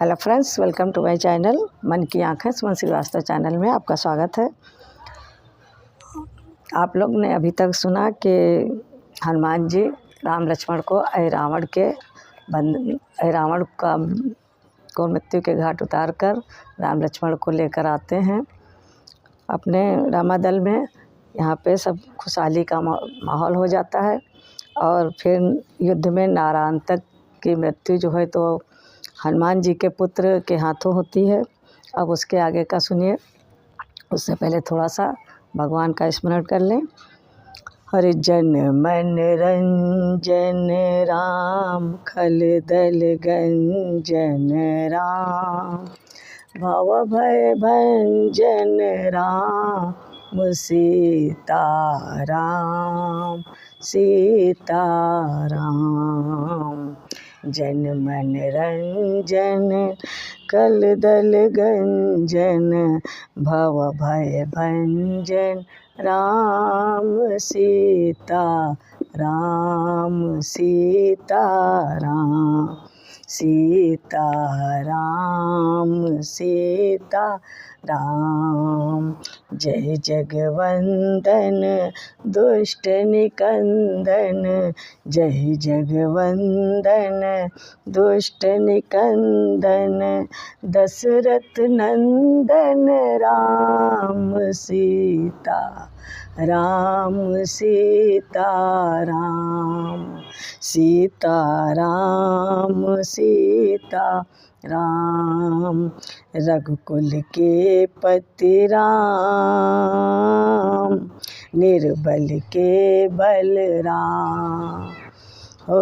Hello friends, welcome to my channel मन की आँखें। सुमन श्रीवास्तव चैनल में आपका स्वागत है। आप लोग ने अभी तक सुना कि हनुमान जी राम लक्ष्मण को रावण को मृत्यु के घाट उतार कर राम लक्ष्मण को लेकर आते हैं अपने रामादल में। यहाँ पे सब खुशहाली का माहौल हो जाता है और फिर युद्ध में नारायणतक की मृत्यु जो है तो हनुमान जी के पुत्र के हाथों होती है। अब उसके आगे का सुनिए। उससे पहले थोड़ा सा भगवान का स्मरण कर लें। हरि जन मन रंजन राम, खल दल गंजन राम, भव भय भंजन राम, सीता राम सीता राम। जन मन रंजन कल दल गंजन, भव भय भंजन राम सीता राम सीता राम, सीता राम सीता राम। जय जगवंदन दुष्ट निकंदन, जय जगवंदन दुष्ट निकंदन, दशरथ नंदन राम सीता राम सीता राम, सीता राम सीता राम। रघुकुल के पति राम, निर्बल के बलराम। हो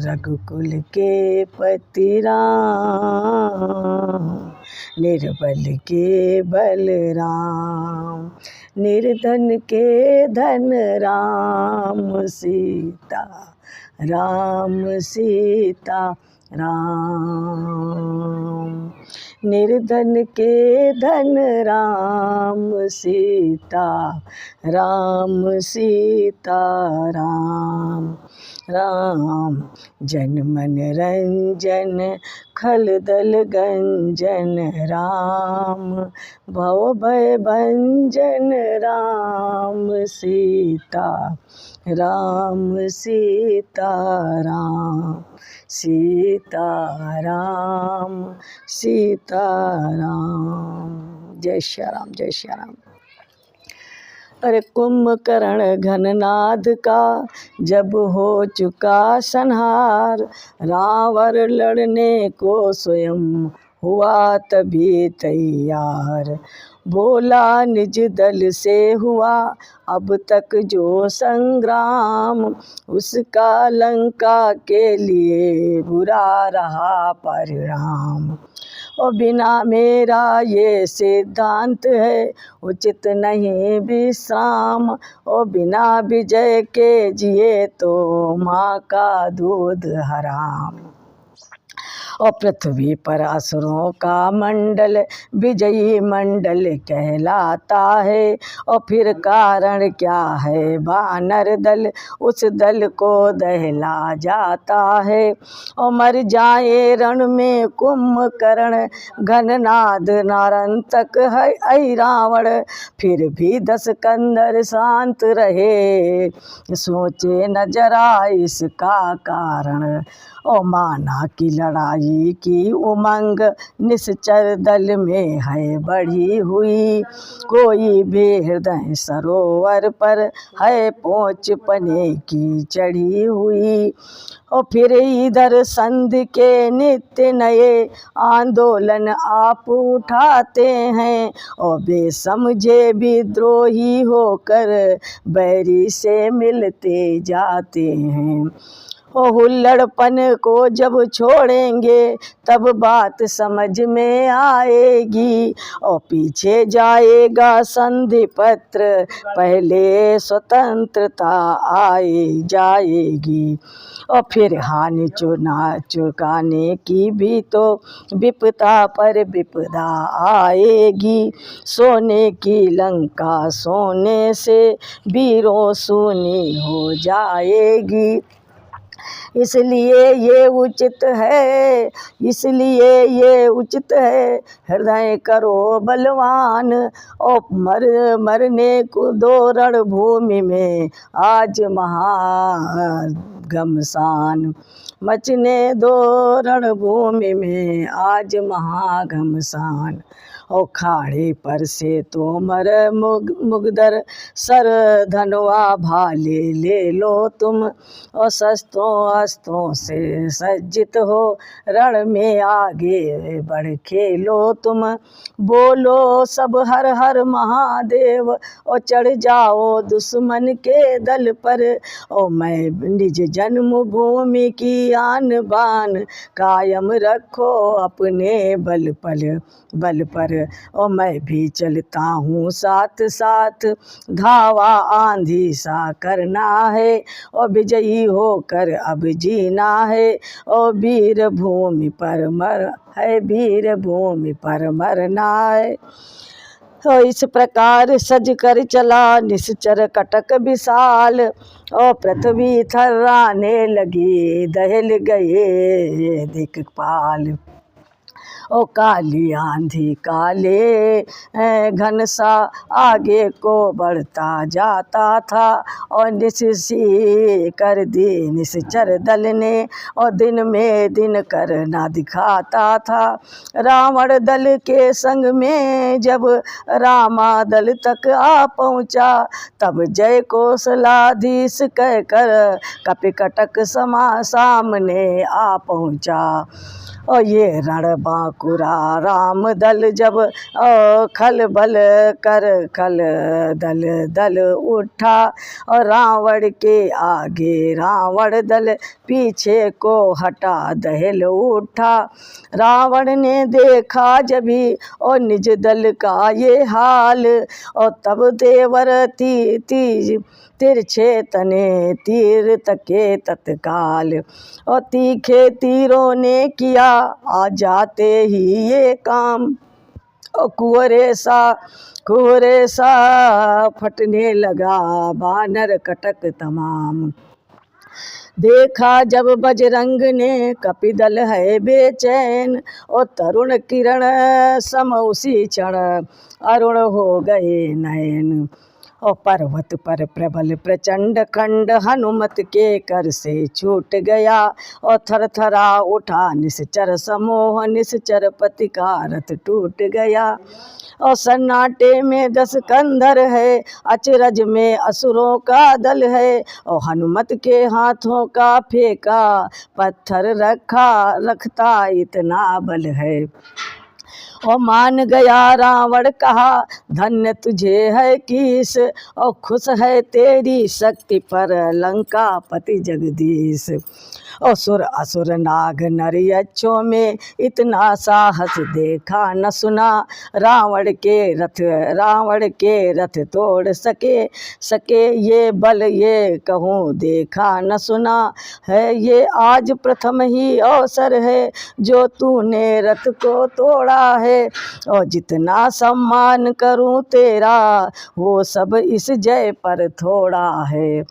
रघुकुल के पति राम, निर्बल के बलराम, निर्धन के धन राम सीता राम सीता राम, निर्धन के धन राम सीता राम सीता राम। राम जन मन रंजन खल दल गंजन राम, भव भय भंजन राम सीता राम सीता राम, सीता राम सीता राम। जय श्री राम, जय श्री राम। अरे कुंभकर्ण घननाद का जब हो चुका संहार, रावण लड़ने को स्वयं हुआ तभी तैयार। बोला निज दल से हुआ अब तक जो संग्राम, उसका लंका के लिए बुरा रहा परिणाम। और बिना मेरा ये सिद्धांत है उचित नहीं विश्राम, और बिना विजय के जिए तो माँ का दूध हराम। और पृथ्वी पर असुरों का मंडल विजयी मंडल कहलाता है, और फिर कारण क्या है वानर दल उस दल को दहला जाता है। और मर जाए रण में कुंभकर्ण घननाद नारायणतक है ऐ रावण, फिर भी 10 कंदर शांत रहे, सोचे न जरा इसका कारण। और माना की लड़ाई की उमंग निश्चर दल में है बढ़ी हुई, कोई भी हृदय सरोवर पर है पहुँच पने की चढ़ी हुई। और फिर इधर संधि के नित्य नए आंदोलन आप उठाते हैं, और बेसमझे विद्रोही होकर बैरी से मिलते जाते हैं। और हुल्लड़पन को जब छोड़ेंगे तब बात समझ में आएगी, और पीछे जाएगा संधि पत्र पहले स्वतंत्रता आए जाएगी। और फिर हानि चुकाने की भी तो विपदा पर विपदा आएगी, सोने की लंका सोने से वीरों सूनी हो जाएगी। इसलिए ये उचित है, इसलिए ये उचित है, हृदय करो बलवान। और मरने को दो रणभूमि में आज महाघमसान, मचने दो रणभूमि में आज महाघमसान। और खाड़े पर से तोमर मुगदर सर धनवा भाले ले लो तुम। और शस्त्रों अस्त्रों से सज्जित हो रण में आगे बढ़ खेलो तुम। बोलो सब हर हर महादेव और चढ़ जाओ दुश्मन के दल पर। और मैं निज जन्मभूमि की आन बान कायम रखो अपने बल पर। और मैं भी चलता हूँ साथ साथ, धावा आंधी सा करना है। और विजयी होकर अब जीना है, और वीर भूमि पर मरना है। तो इस प्रकार सज कर चला निश्चर कटक विशाल। और पृथ्वी थर्राने लगी दहल गए दिक्पाल। ओ काली आंधी काले घन सा आगे को बढ़ता जाता था। और निस्सी कर दी निश्चर दल ने, और दिन में दिन करना दिखाता था। रावण दल के संग में जब रामा दल तक आ पहुँचा, तब जय कौशलाधीश कहकर कपिकटक सामने आ पहुँचा। और ये रण बांकुरा राम दल जब खल बल कर खल दल उठा। और रावण के आगे रावण दल पीछे को हटा दहल उठा। रावण ने देखा जभी और निज दल का ये हाल। और तब देवर तिरछे तने तीर तके तत्काल। और तीखे तीरों ने किया आ जाते ही ये काम। और कुहरे सा फटने लगा बानर कटक तमाम। देखा जब बजरंग ने कपिदल है बेचैन। और तरुण किरण सम उसी क्षण अरुण हो गए नयन। और पर्वत पर प्रबल प्रचंड खंड हनुमत के कर से छूट गया। और थरथरा उठा निश्चर समूह, निश्चर पति का रथ टूट गया। और सन्नाटे में 10 कंधर है, अचरज में असुरों का दल है। और हनुमत के हाथों का फेंका पत्थर रखता इतना बल है। और मान गया रावण कहा धन्य तुझे है कीस। और खुश है तेरी शक्ति पर लंका पति जगदीश। और सुर असुर नाग नर यक्षों में इतना साहस देखा न सुना। रावण के रथ तोड़ सके ये बल ये कहूँ देखा न सुना है। ये आज प्रथम ही अवसर है जो तूने रथ को तोड़ा है। और जितना सम्मान करूँ तेरा वो सब इस जय पर थोड़ा है।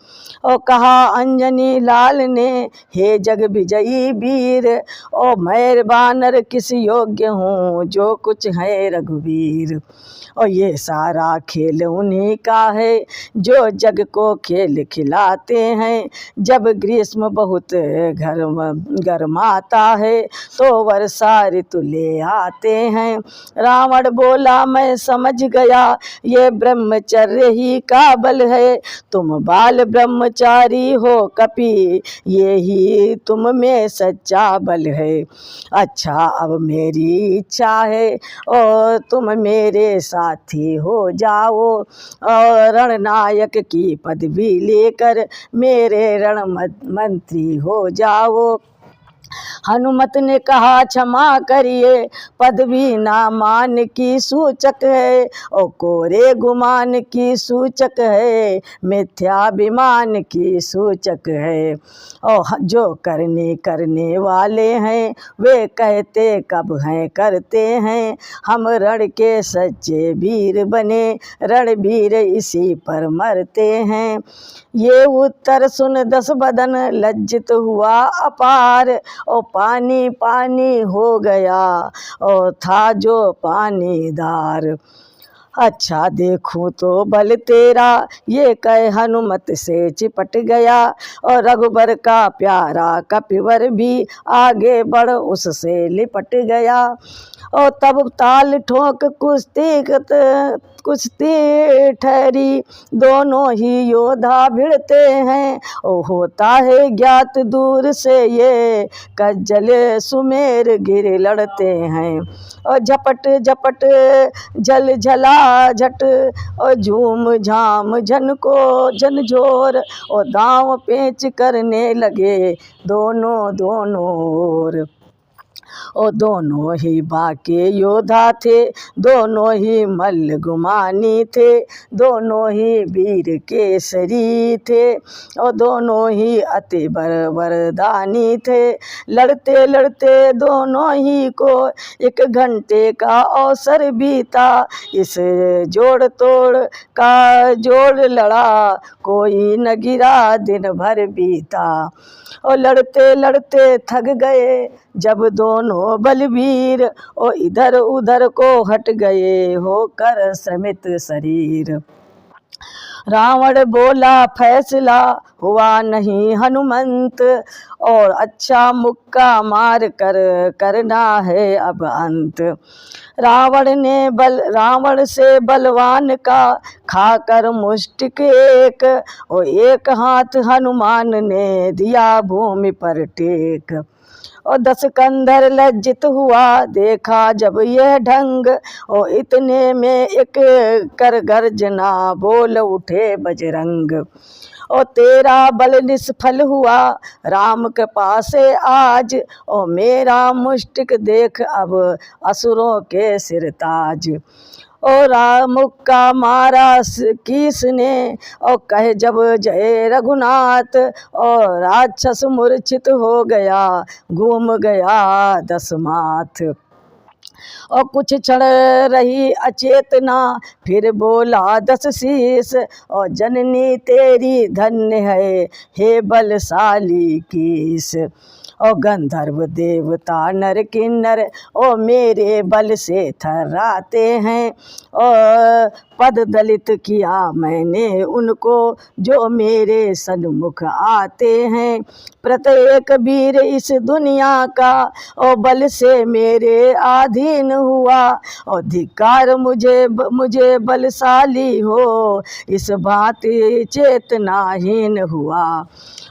और कहा अंजनी लाल ने हे जग विजयी वीर। और मैं बानर किस योग्य हूँ जो कुछ है रघुवीर। और ये सारा खेल उन्हीं का है जो जग को खेल खिलाते हैं। जब ग्रीष्म बहुत गर्माता है तो वर्षा ऋतु ले आते हैं। रावण बोला मैं समझ गया ये ब्रह्मचर्य ही का बल है। तुम बाल ब्रह्मचारी हो कपि ये ही तुम में सच्चा बल है। अच्छा अब मेरी इच्छा है और तुम मेरे साथी हो जाओ। और रणनायक की पदवी लेकर मेरे रण मंत्री हो जाओ। हनुमत ने कहा क्षमा करिए, पदवी ना मान की सूचक है, और कोरे गुमान की सूचक है, मिथ्याभिमान की सूचक है। और जो करने वाले हैं वे कहते कब हैं करते हैं, हम रण के सच्चे वीर बने, रणवीर इसी पर मरते हैं। ये उत्तर सुन दस बदन लज्जित हुआ अपार, और पानी पानी हो गया और था जो पानीदार। अच्छा देखूं तो बल तेरा, ये कह हनुमत से चिपट गया, और रघुबर का प्यारा कपिवर भी आगे बढ़ उससे लिपट गया। और तब ताल ठोक कुश्ती ठहरी, दोनों ही योद्धा भिड़ते हैं, और होता है ज्ञात दूर से ये कज्जल सुमेर गिर लड़ते हैं। और झपट झपट जल झला झट, और झूम झाम झनझोर, और दांव पेच करने लगे दोनों ओर। और दोनों ही बाके योद्धा थे, दोनों ही मल्ल गुमानी थे, दोनों ही वीर केसरी थे, और दोनों ही अति वरदानी थे। लड़ते लड़ते दोनों ही को 1 घंटे का अवसर बीता, इस जोड़ तोड़ का जोड़ लड़ा, कोई न गिरा दिन भर बीता। और लड़ते लड़ते थक गए जब दोनों बलवीर, और इधर उधर को हट गए होकर श्रमित शरीर। रावण बोला फैसला हुआ नहीं हनुमंत, और अच्छा मुक्का मार कर करना है अब अंत। रावण से बलवान का खाकर मुष्टिक एक, और एक हाथ हनुमान ने दिया भूमि पर टेक। और 10 कंधर लज्जित हुआ देखा जब यह ढंग, और इतने में एक कर गर्जना बोल उठे बजरंग। और तेरा बल निष्फल हुआ राम के पास आज, और मेरा मुष्टिक देख अब असुरों के सिरताज। और मुक्का मारा किसने, और कहे जब जय रघुनाथ, और राक्षस मूर्छित हो गया घूम गया 10 माथ। और कुछ क्षण रही अचेतना, फिर बोला 10 शीस, और जननी तेरी धन्य है हे बलशाली कीस। और गंधर्व देवता नर किन्नर, और मेरे बल से थर्राते हैं, और पद दलित किया मैंने उनको जो मेरे सन्मुख आते हैं। प्रत्येक वीर इस दुनिया का, और बल से मेरे अधीन हुआ, और धिक्कार मुझे बलशाली हो इस भांति चेतनाहीन हुआ।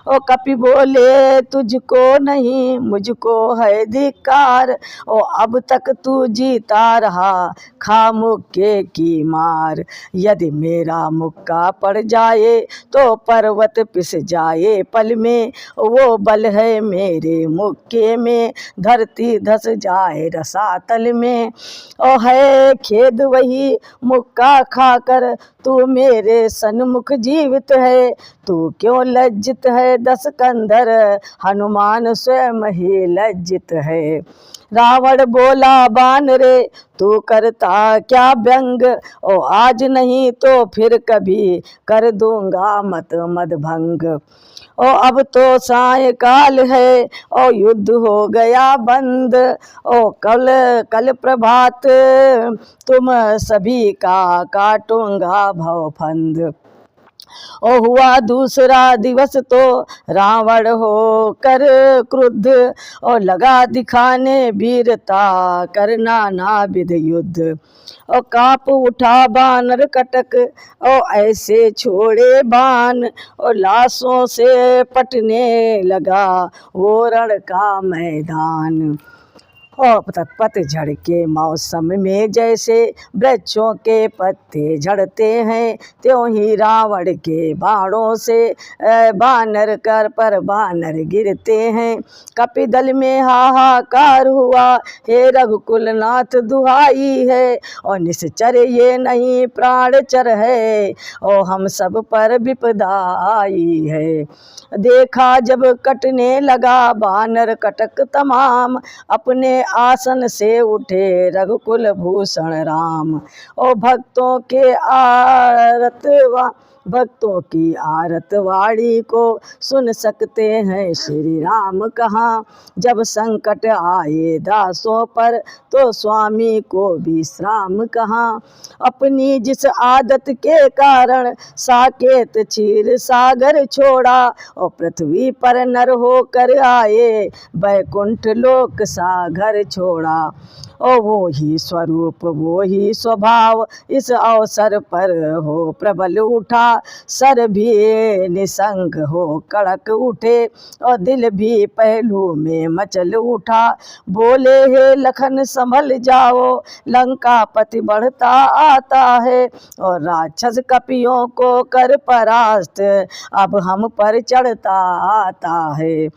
और कपि बोले तुझको नहीं मुझको है धिक्कार, और अब तक तू जीता रहा खा मुक्के की मार। यदि मेरा मुक्का पड़ जाए तो पर्वत पिस जाए पल में, वो बल है मेरे मुक्के में धरती धस जाए रसातल में। और है खेद वही मुक्का खाकर तू मेरे सन्मुख जीवित है, तू क्यों लज्जित है 10 कंधर हनुमान स्वयं ही लज्जित है। रावण बोला बान रे तू करता क्या व्यंग, ओ आज नहीं तो फिर कभी कर दूंगा मद भंग। ओ अब तो सायंकाल है और युद्ध हो गया बंद, ओ कल प्रभात तुम सभी का काटूंगा भवफंद। और हुआ दूसरा दिवस तो रावण हो कर क्रुद्ध, और लगा दिखाने वीरता करना नाविध युद्ध। और कांप उठा बानर कटक और ऐसे छोड़े बाण, और लाशों से पटने लगा वो रण का मैदान। और पतझड़ के मौसम में जैसे वृक्षों के पत्ते झड़ते हैं, त्यों ही रावण के बाणों से बानर कर पर बानर गिरते हैं। कपिदल में हाहाकार हुआ, हे रघुकुल नाथ दुहाई है, और निश्चर ये नहीं प्राणचर है, और हम सब पर विपदा आई है। देखा जब कटने लगा बानर कटक तमाम, अपने आसन से उठे रघुकुल भूषण राम। और भक्तों की आरत वाणी को सुन सकते हैं श्री राम कहाँ। जब संकट आए दासों पर तो स्वामी को विश्राम कहाँ। अपनी जिस आदत के कारण साकेत क्षीर सागर छोड़ा, और पृथ्वी पर नर होकर आए बैकुंठ लोक सागर छोड़ा। और वो ही स्वरूप वो ही स्वभाव इस अवसर पर हो प्रबल उठा। सर भी निसंग हो कड़क उठे, और दिल भी पहलू में मचल उठा। बोले हे लखन संभल जाओ, लंका पति बढ़ता आता है, और राक्षस कपियों को कर परास्त अब हम पर चढ़ता आता है।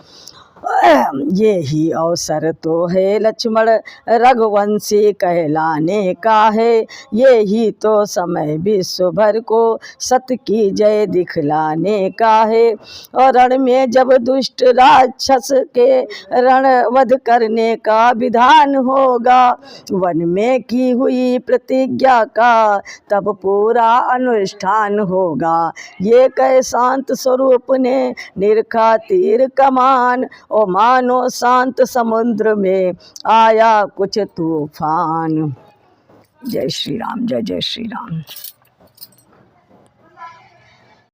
ये ही अवसर तो है लक्ष्मण रघुवंशी कहलाने का है। ये ही तो समय विश्व भर को सत्य की जय दिखलाने का है। और रण में जब दुष्ट राक्षस के रणवध करने का विधान होगा, वन में की हुई प्रतिज्ञा का तब पूरा अनुष्ठान होगा। ये कह शांत स्वरूप ने निरखा तीर कमान, ओ मानो शांत समुद्र में आया कुछ तूफान। जय श्री राम, जय जय श्री राम।